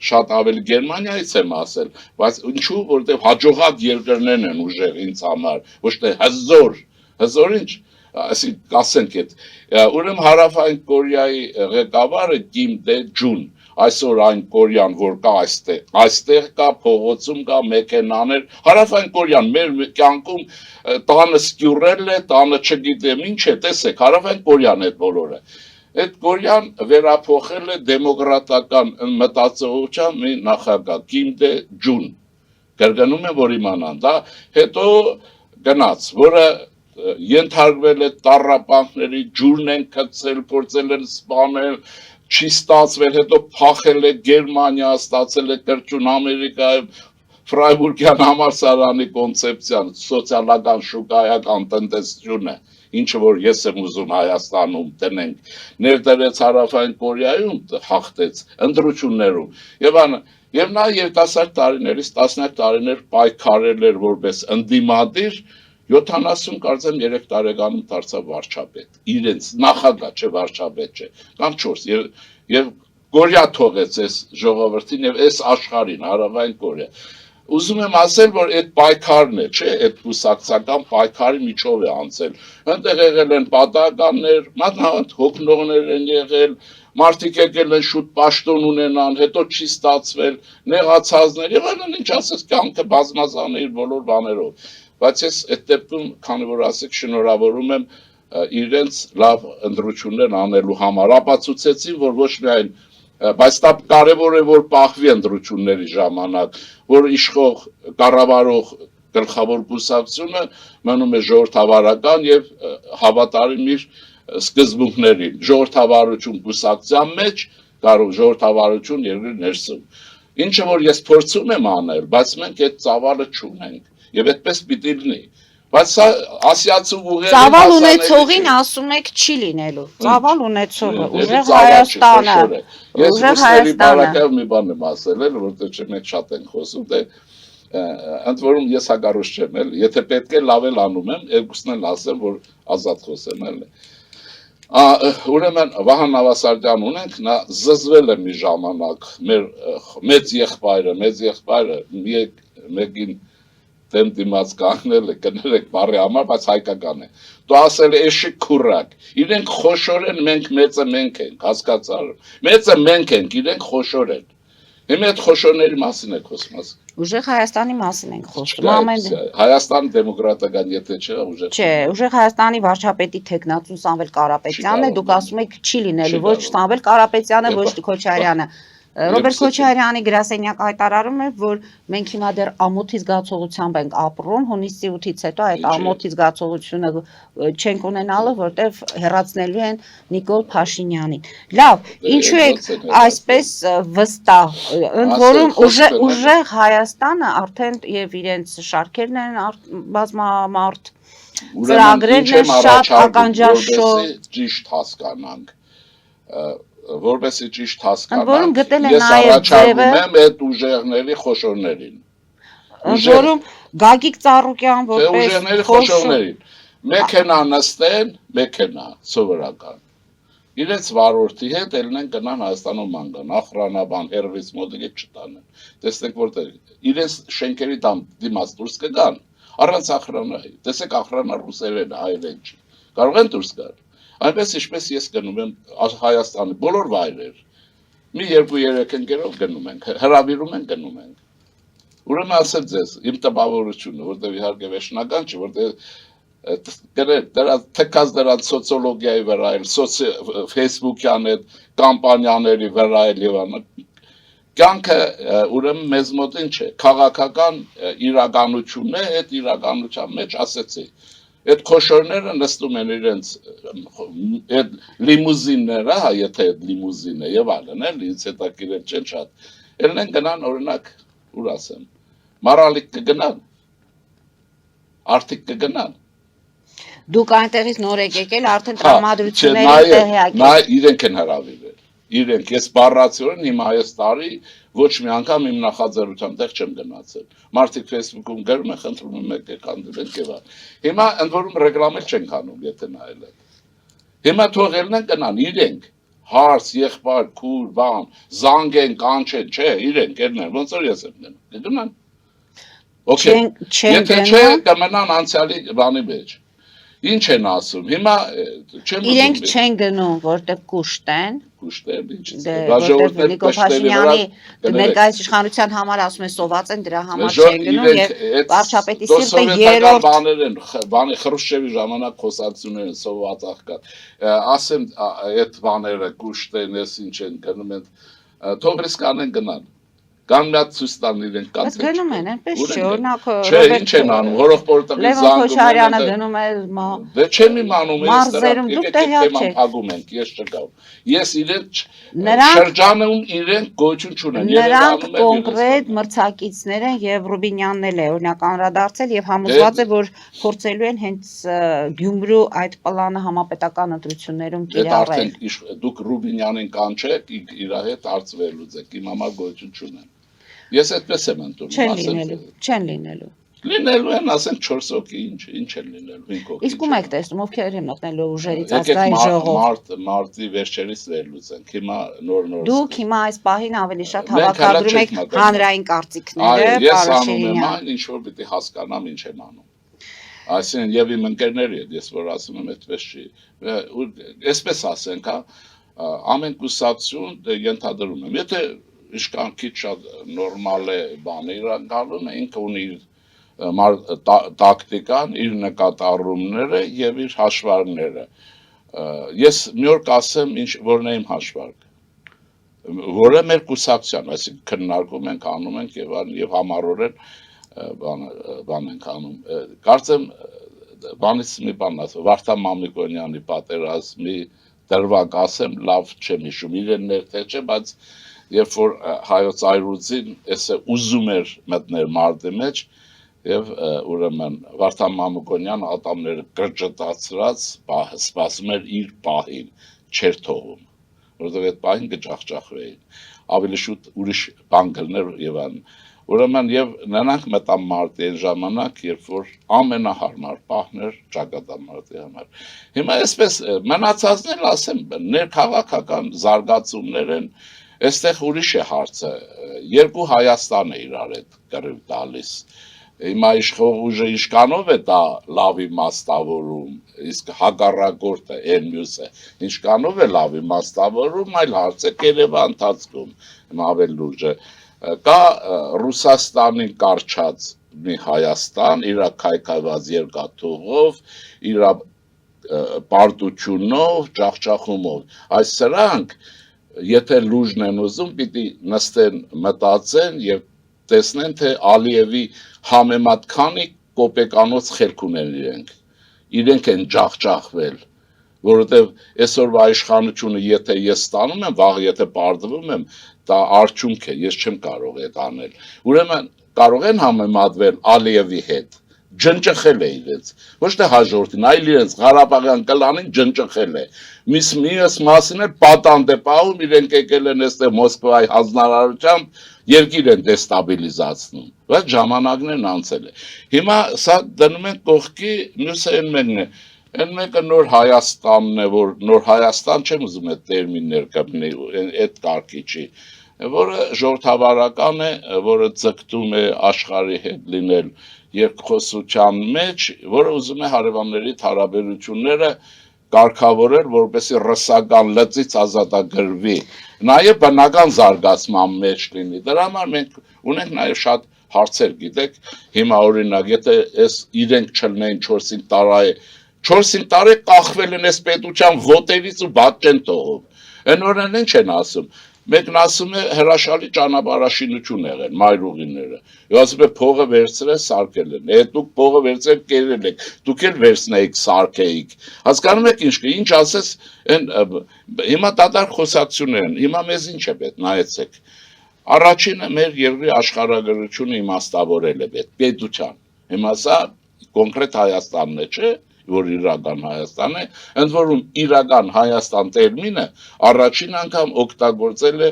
շատ ավելի Գերմանիայից եմ ասել, բայց ինչու, որտեղ հաջողակ երկրներն են ուժեղ ինձ համար, ոչ թե հզոր ինչ, այսինքն ասենք այդ, ուրեմն Հարավային Կորեայի ղեկավարը Կիմ Դե Ջուն, այսօր այն Կորեան, որ կա այստեղ կա, փողոցում կա, մեքենաներ, Հարավային Կորեան մեր կյանքում տանը սկյուրել է, տանը չգիտեմ ինչ է, տեսեք, Հարավային Կորեան այդ բոլորը։ Այդ Կորեան վերափոխել է դեմոկրատական մտածողության մի նախագահ, Կիմ Դե Ջուն, կրկնում եմ, որ իմանան, դա հետո գնաց, որը ենթարկվել է տառապանքների, ջուրն են գցել, փորձել են սպանել, չի ստացվել, հետո փախել է Գերմանիա, ստացել է կրճուն Ամերիկայում, Ֆրայբուրգյան համալսարանի կոնցեպցիան, սոցիալական շուկայական տնտեսությունը, ինչը որ ես եմ ուզում Հայաստանում տնենք, ներդրեց Հարավային Կորեայում հաղթեց ընտրություններում եւ նա երիտասարդ տարիներից 10 տարիներ պայքարել էր որպես ընդդիմադիր 70 կարծեմ 3 տարեկանում դարձավ վարչապետ իրենց նախագահ չէ վարչապետ չէ կամ 4 եւ Կորեա թողեց այս ժողովրդին եւ այս աշխարհին Հարավային Կորեա Ուզում եմ ասել, որ այդ պայքարն է, չէ, այդ կուսակցական պայքարի միջով է անցել։ Այնտեղ եղել են պատահականներ, մանավանդ հոգնողներ են եղել, մարդիկ եկել են շուտ պաշտոն ունենան, հետո չի ստացվել, նեղացածներ, եւ այլն, ինչ ասես, կյանքը բազմազան է իր բոլոր բաներով։ Բայց ես այդ դեպքում, քանի որ ասեք, շնորհավորում եմ իրենց լավ ընտրություններ անելու համար, ապացուցեցին, որ ոչ միայն Բայց դա կարևոր է որ պահվի ընտրությունների ժամանակ, որ իշխող կառավարող գլխավոր կուսակցությունը մնում է ժողովրդավարական եւ հավատարիմ իր սկզբունքներին։ Ժողովրդավարություն կուսակցության մեջ, կարող ժողովրդավարություն երկրի ներսում։ Ինչը որ ես փորձում եմ անել, բայց մենք այդ ծավալը չունենք եւ այդպես պիտի լինի։ Բայց սա ասիացու ուղեղի Ծավալ ունեցողին ասում եք չի լինելու։ Ծավալ ունեցողը ուժեղ Հայաստանը։ Ես ռուսների բարակայով մի բան եմ ասել, որտեղ չէ մենք շատ ենք խոսում, դե ընդ որում ես հակառակ չեմ, էլ եթե պետք է լավ էլ անում եմ, երկուսն էլ ասեմ, որ ազատ խոսեմ, էլ։ Ուրեմն Վահան Նավասարդյան ունենք, նա զզվել է մի ժամանակ, մեր մեծ եղբայրը մեկին դեմ դիմաց կանգնել է, կներեք բարի համար, բայց հայկական է։ Դու ասել է էշի քուրակ, իրենք խոշոր են, մենք մեծը մենք ենք, հասկացար։ Մեծը մենք ենք, իրենք խոշոր են։ Հիմա այդ խոշորների մասին եք խոսում։ Ուժեղ Հայաստանի մասին ենք խոսում։ Հայաստանի դեմոկրատական եթե չէ, ուժեղ։ Չէ, ուժեղ Հայաստանի վարչապետի թեկնածու Սամվել Կարապետյանն է, դուք ասում եք չի լինելու, ոչ Սամվել Կարապետյանը, ոչ Քոչարյանը։ Ռոբերտ Քոչարյանի գրասենյակը հայտարարում է, որ մենք հիմա դեռ ամոթի զգացողությամբ ենք ապրում, հունիսի 8-ից հետո այդ ամոթի զգացողությունը չենք ունենալու, որտեվ հեռացնելու են Նիկոլ Փաշինյանին։ Լավ, ինչու եք այսպես վստահ, ընդ որում ուժեղ Հայաստանը արդեն եւ իրենց շարքերն են բազմամարդ ծրագրերն են շատ ականջաշոր ճիշտ հասկանանք որպեսի ճիշտ հասկանանք, ես առաջարկում եմ այդ ուժեղների խոշորներին։ Որում Գագիկ Ծառուկյան որպես ուժեղների խոշորներին։ Մեքենա նստեն, մեքենա սովորական։ Իրենց վարորդի հետ ելնեն գնան Հայաստանում անգան, ախրանաբան, հերվից մոդիկը չտանեն։ Տեսնեք որտեղ իրենց շենքերի դիմաց դուրս կգան, առանց ախրանայի։ Տեսեք ախրանա ռուսերեն, հայերեն չի։ Կարող են դուրս գալ։ Այնպես ինչպես ես գնում եմ Հայաստանի բոլոր վայրեր, մի 2-3 ընկերով գնում ենք, հրավիրում են գնում ենք։ Ուրեմն ասեմ ձեզ, իմ տպավորությունը, որտեղ իհարկե վերջնական չի, որտեղ թքած դրանց սոցիոլոգիայի վրա էլ, Facebook-յան այդ կամպանիաների վրա էլ եւ այլն։ Կյանքը ուրեմն մեզ մոտ ինչ է, քաղաքական իրականությունն է, այդ իրականության մեջ ասեցի Այդ խոշորները նստում են իրենց այդ լիմուզինները, հա, եթե այդ լիմուզին է եւ այլն, էլ ինձ հետաքրքիր չեն շատ։ Ելն են գնան օրինակ, ուր ասեմ, մարալիկ կգնան, արդիկ կգնան։ Դուք այնտեղից նոր եք եկել, արդեն տրամադրությունների տեղյակ եք։ Նա իրենք են հրավիրել։ Իրենք ես բառացիորեն հիմա այս տարի ոչ մի անգամ իմ նախաձեռնությամբ տեղ չեմ գնացել։ Մարդիկ Facebook-ում գրում են, խնդրում են մեկ կանդիդատ կեվա։ Հիմա ընդ որում ռեկլամել չենք անում, եթե նայել եք։ Հիմա թողելն են գնան իրենք, հարց, եղբայր, քուր, բան, զանգեն, կանչեն, չէ, իրենք ելնեն, ոնց որ ես եմ գնում։ Գնան։ Okay։ Եթե չէ, կմնան անցյալի բանի մեջ։ Ինչ են ասում։ Հիմա չեմ ուզում։ Իրենք չեն գնում, որտեղ կուշտ են։ Կուշտեր ինչ։ Որտեղ Նիկոլ Փաշինյանի ներկայիս իշխանության համար ասում են սոված են, դրա համար չեն գնում եւ վարչապետի սիրտը երրորդ բաներ են, բանի Խրուշչևի ժամանակ խոսակցություններ են սոված աղքատ։ Ասեմ այդ բաները կուշտ են, ես ինչ են գնում են, թող ռիսկ անեն գնան։ Կամ մի հատ ցույց տան իրենք կա։ Բայց գնում են, այնպես չէ, օրինակ Չէ, ինչ են անում, հորողբորտակի Լևոն զանգում Քոչարյանը են, գնում է Դե չեմ իմանում, մարզերում, դուք տեղյակ չեք։ Փակում ենք, ես չգամ։ Ես իրենց Նրանք- շրջանում իրենք գոյություն չունեն։ Նրանք կոնկրետ մրցակիցներ են եւ Ռուբինյանն էլ է օրինակ անդրադարձել եւ համոզված է, որ փորձելու են հենց Գյումրու այդ պլանը համապետական ընտրություններում Այդ կիրառել։ արդեն դուք Ռուբինյանին կանչեք, իր հետ հարցվելուց եք, իմ համար գոյություն չունեն։ Ես այդպես եմ ընդունում, Չեն լինելու։ Լինելու են, ասենք 4 հոգի, ինչ են լինելու, 5 հոգի։ Իսկ ում եք տեսնում, ովքեր են մտնելու ուժերից Եկեք ազգային ժողով։ մարտի վերջերից վերլուծենք, հիմա նոր Դուք հիմա այս պահին ավելի շատ Մենք հավաքագրում հələ եք չենք մտնում։ հանրային կարծիքները, Ես պարոն անում եմ Շիրինյան։ այն, ինչ որ պիտի հասկանամ ինչ եմ անում։ Այսինքն եւ իմ ընկերների հետ ես որ ասում եմ այդպես չի։ Այսպես ասենք, հա, ամեն կուսակցություն ենթադրում եմ։ Եթե իշքան քիչ շատ նորմալ է բանը իրան գալու է, ինքը ունի իր տակտիկան, իր նկատառումները եւ իր հաշվարկները։ Ես մի օր կասեմ, որն է իմ հաշվարկը, որը մեր կուսակցության, այսինքն քննարկում ենք, անում ենք եւ համառորեն բան ենք անում։ Կարծեմ բանից մի բան ասեմ, Վարդան Մամիկոնյանի պատերազմի դրվագ ասեմ, լավ չեմ հիշում, իրենն էր թե չէ, բայց երբ որ հայոց այրուձին էսը ուզում էր մտնել մարտի մեջ եւ ուրեմն Վարդան Մամիկոնյանը ատամները կրճտացրած սպասում էր իր պահին, չէր թողում, որովհետեւ այդ պահին կճախճախվեին, ավելի շուտ ուրիշ բան կլներ եւ այն։ Ուրեմն եւ նրանք մտան մարտի այն ժամանակ, երբ որ ամենահարմար պահն էր ճակատամարտի համար։ Հիմա այսպես մնացածներ ասեմ, ներքաղաքական զարգացումներ են, այստեղ ուրիշ է հարցը, երկու Հայաստան է իրար հետ կռիվ տալիս։ Հիմա իշխող ուժը իշքանով է դա լավ իմաստավորում, իսկ հակառակորդը այն մյուսը իշքանով է լավ իմաստավորում, այլ հարց է Երևան ընթացքում, հիմա ավելի լուրջ է։ Կա Ռուսաստանին կարճած մի Հայաստան, իր քայքայված երկաթուղով, իր պարտությունով, ջախջախումով։ Այս սրանք, եթե լուժն են ուզում, պիտի նստեն մտածեն եւ տեսնեն, թե Ալիևի համեմատ քանի կոպեկանոց խելք ունեն իրենք են ջախջախվել, որովհետեւ այսօրվա իշխանությունը եթե ես ստանում եմ, վաղ եթե պարտվում եմ, դա արդյունք է, ես չեմ կարող այդ անել։ Ուրեմն կարող են համեմատվել Ալիևի հետ, ջնջխել է իրենց, ոչ թե հաջորդին, այլ իրենց Ղարաբաղյան կլանին ջնջխել է։ Մյուս մասին էլ պատանդ է պահում, իրենք եկել են այստեղ Մոսկվայի հանձնարարությամբ երկիր են դեստաբիլիզացնում, բայց ժամանակներն անցել է։ Հիմա սա դնում են կողքի, մյուսը այն մեկն է, այն մեկը նոր Հայաստանն է, որ նոր Հայաստան չեմ ուզում այդ տերմիններ կպնի, այդ կարգիչի, որը ժողովրդավարական է, որը ձգտում է աշխարհի հետ լինել երկխոսության մեջ, որը ուզում է հարևանների հարաբերությունները կարգավորել, որպեսզի ռսական լծից ազատագրվի, նաև բնական զարգացման մեջ լինի։ Դրա համար մենք ունենք նաև շատ հարցեր, գիտեք, հիմա օրինակ, եթե այս իրենք չլնեին 4-5 տարի, 4-5 տարի կախվել են այս պետության ոտերից ու բաց չեն թողում։ Այն օրերն ինչ են ասում։ Մեկն ասում է հրաշալի ճանապարհաշինություն եղել մայրուղիները։ Եվ ասում է փողը վերցրել սարքել են։ Դուք փողը վերցրել կերել եք, դուք էլ վերցնեիք սարքեիք։ Հասկանում եք ինչ ասես, հիմա դատարկ խոսակցություններ են։ Հիմա մեզ ինչ է պետք, նայեցեք։ Առաջինը մեր երկրի աշխարհագրությունը իմաստավորել է պետության։ Հիմա սա կոնկրետ Հայաստանն է, չէ՞։ Որ իրական Հայաստան է, ընդ որում իրական Հայաստան տերմինը առաջին անգամ օգտագործել է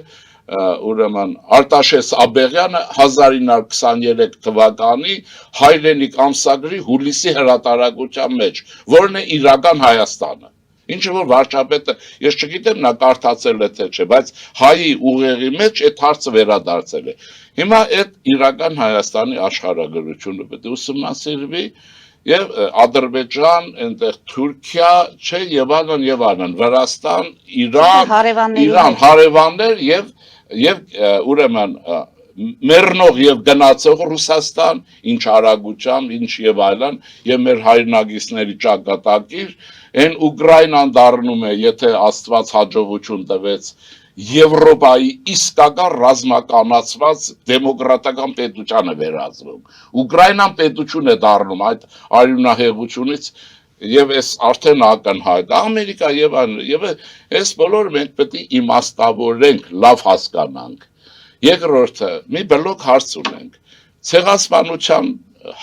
ուրեմն Արտաշես Աբեղյանը 1923 թվականի Հայրենիք ամսագրի հուլիսի հրատարակության մեջ, որն է իրական Հայաստանը։ Ինչը որ վարչապետը, ես չգիտեմ նա կարդացել է թե չէ, բայց հայի ուղեղի մեջ այդ հարցը վերադարձել է։ Հիմա այդ իրական Հայաստանի աշխարհագրությունը պետք է ուսումնասիրվի եւ Ադրբեջան, այնտեղ Թուրքիա, չէ, եւ այլն, Վրաստան, Իրան, հարևաններ եւ ուրեմն մեռնող եւ գնացող Ռուսաստան, ինչ արագությամբ, ինչ եւ այլն, եւ մեր հայրենագիստների ճակատագիր, այն Ուկրաինան դառնում է, եթե Աստված հաջողություն տվեց Եվրոպայի իսկական ռազմականացված դեմոկրատական պետության է վերածվում։ Ուկրաինան պետություն է դառնում այդ արյունահեղությունից եւ այս արդեն ակնհայտ Ամերիկա եւ այս բոլորը մենք պետք է իմաստավորենք, լավ հասկանանք։ Երկրորդը մի բլոկ հարց ունենք։ Ցեղասպանության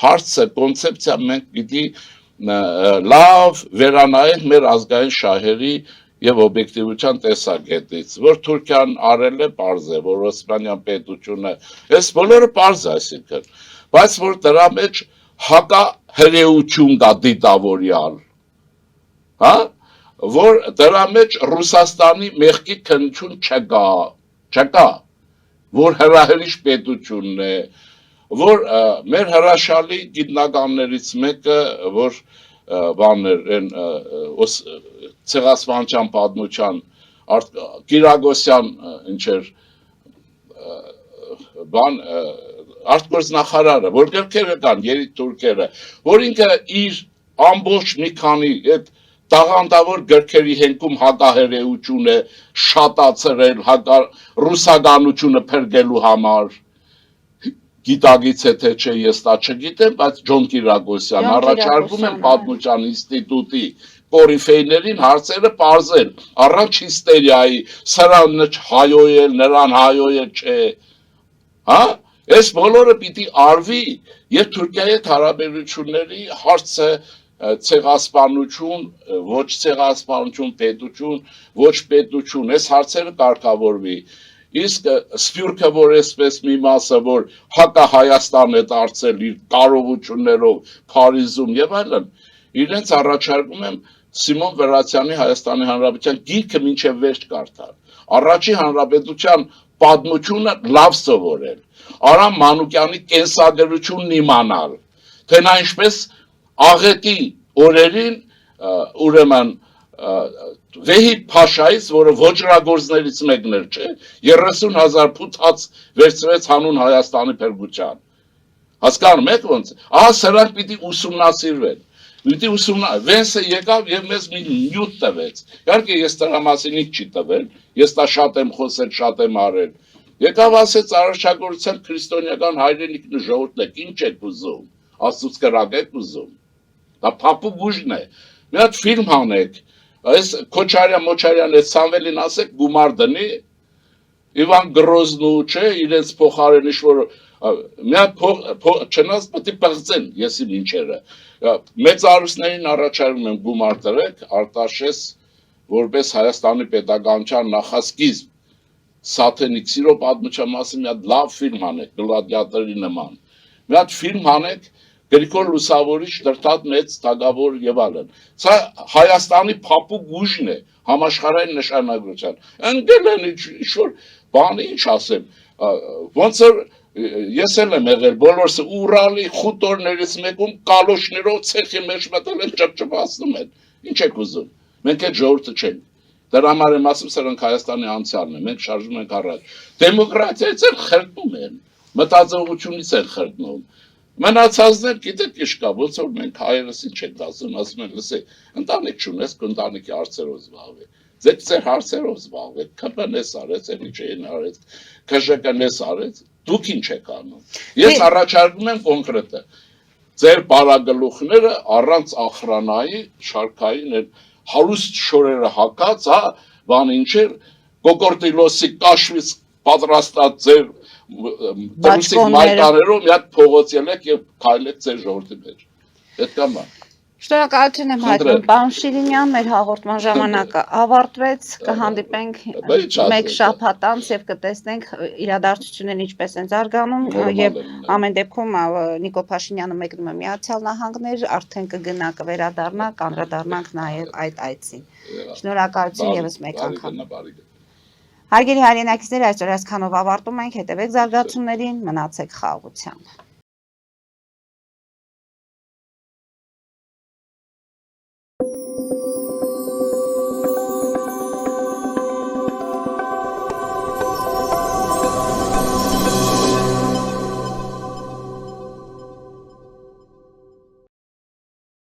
հարցը, կոնցեպցիա մենք պիտի լավ վերանայենք մեր ազգային շահերի եւ օբյեկտիվության տեսակետից, որ Թուրքիան արել է պարզ է, որ Օսմանյան պետությունը, այս բոլորը պարզ է, այսինքն, բայց որ դրա մեջ հակահրեություն կա դիտավորյալ, հա, որ դրա մեջ Ռուսաստանի մեղքի քննություն չկա, որ հրահրիչ պետությունն է, որ մեր հրաշալի գիտնականներից մեկը, որ բաներ ցեղասպանության պատմության Կիրագոսյան ինչեր բան արտգործնախարարը, որ գրքերը կան, երիտասարդ թուրքերը, որ ինքը իր ամբողջ մի քանի այդ տաղանդավոր գրքերի հենքում հակահրեություն է շատացրել, ռուսականությունը փրկելու համար, գիտագից է թե չէ, ես դա չգիտեմ, բայց Ջոն Կիրագոսյան առաջարկում են պատմության ինստիտուտի կորիֆեյներին հարցերը պարզել, առանց հիստերիայի, սրան հայոյել, նրան հայոյել չէ, հա, այս բոլորը պիտի արվի եւ Թուրքիայի հետ հարաբերությունների հարցը ցեղասպանություն, ոչ ցեղասպանություն, պետություն, ոչ պետություն, այս հարցերը կարգավորվի։ Իսկ Սփյուռքը, որ այսպես մի մասը, որ հակա Հայաստան է դարձել իր կարողություններով Փարիզում եւ այլն, իրենց առաջարկում եմ Սիմոն Վերացյանի Հայաստանի Հանրապետության գիրքը մինչև վերջ կարդալ։ Առաջին հանրապետության պատմությունը լավ սովորել։ Արամ Մանուկյանի կենսագրությունն իմանալ, թե նա ինչպես աղետի օրերին ուրեմն Վեհիբ Փաշայից, որը ոչրագործներից մեկն էր, չէ, 30,000 փութ հաց վերցրեց հանուն Հայաստանի փրկության։ Հասկանում եք ոնց։ Ահա սրանք պիտի ուսումնասիրվեն։ Պիտի Վենսը եկավ եւ մեզ մի նյութ տվեց։ Իհարկե ես դրա մասին ինչ չի տվել, ես դա շատ եմ խոսել, շատ եմ արել։ Եկավ ասեց առաջագործության քրիստոնեական հայրենիքն ու ժողովուրդն եք, ինչ եք ուզում, Աստծուց կրակ եք ուզում։ Դա փափուկ ուժն է։ Մի հատ ֆիլմ հանեք, այս Քոչարյան այդ Սամվելին ասեք գումար դնի, Իվան Գրոզնու, չէ, իրենց փոխարեն ինչ-որ մի հատ չնայած պետք է պղծեն, եսի ինչերը։ Մեծարուսներին առաջարկում եմ գումար տրեք, Արտաշես որպես Հայաստանի պետականության նախասկիզբ Սաթենիկ սիրո պատմության մասին մի հատ լավ ֆիլմ հանեք, գլադիատորի նման։ Մի հատ ֆիլմ հանեք, Գրիգոր Լուսավորիչ, Դրդատ մեծ թագավոր եւ այլն։ Սա Հայաստանի փափուկ ուժն է համաշխարհային նշանակության։ Ընկել են ինչ-որ բանի, ինչ ասեմ, ոնց որ ես էլ եմ եղել բոլորս Ուրալի խուտորներից մեկում կալոշներով ցեխի մեջ մտել են ճպճպացնում են։ Ինչ եք ուզում։ Մենք այդ ժողովուրդը չենք։ Դրա համար եմ ասում, սրանք Հայաստանի անցյալն է, մենք շարժվում ենք առաջ։ Դեմոկրատիայից էլ խրտնում են, մտածողությունից են խրտնում։ Մնացածներ գիտեք ինչ կա, ոնց որ մենք հայերս ինչ ենք ասում են, լսե, ընտանիք չունես, ընտանիքի հարցերով զբաղվեք։ Ձեր հարցերով զբաղվեք, ԿՊՆ-ս արեց, ԵՆ արեց, ԿԺԿ-ն արեց, դուք ինչ եք անում։ Ես առաջարկում եմ կոնկրետը։ Ձեր բարագլուխները առանց ախրանայի, շարքային են հարուստ շորերը հակած, հա, բան ինչեր, կոկորտիլոսի կաշվից պատրաստած ձեր Դրուսիկ մայկաներով մի հատ փողոց ելեք եւ քայլեք ձեր ժողովրդի մեջ։ Այդ կամա։ Շնորհակալություն եմ հայտնում, պարոն Շիրինյան, մեր հաղորդման ժամանակը ավարտվեց, կհանդիպենք մեկ շաբաթ անց եւ կտեսնենք իրադարձություններն ինչպես են զարգանում եւ ամեն դեպքում Նիկոլ Փաշինյանը մեկնում է Միացյալ Նահանգներ, արդեն կգնա կվերադառնա, կանդրադառնանք նաեւ այդ այցին։ Շնորհակալություն եւս մեկ անգամ։ Հարգելի հայրենակիցներ, այսօր այսքանով ավարտում ենք, հետևեք զարգացումներին, մնացեք խաղաղությամբ։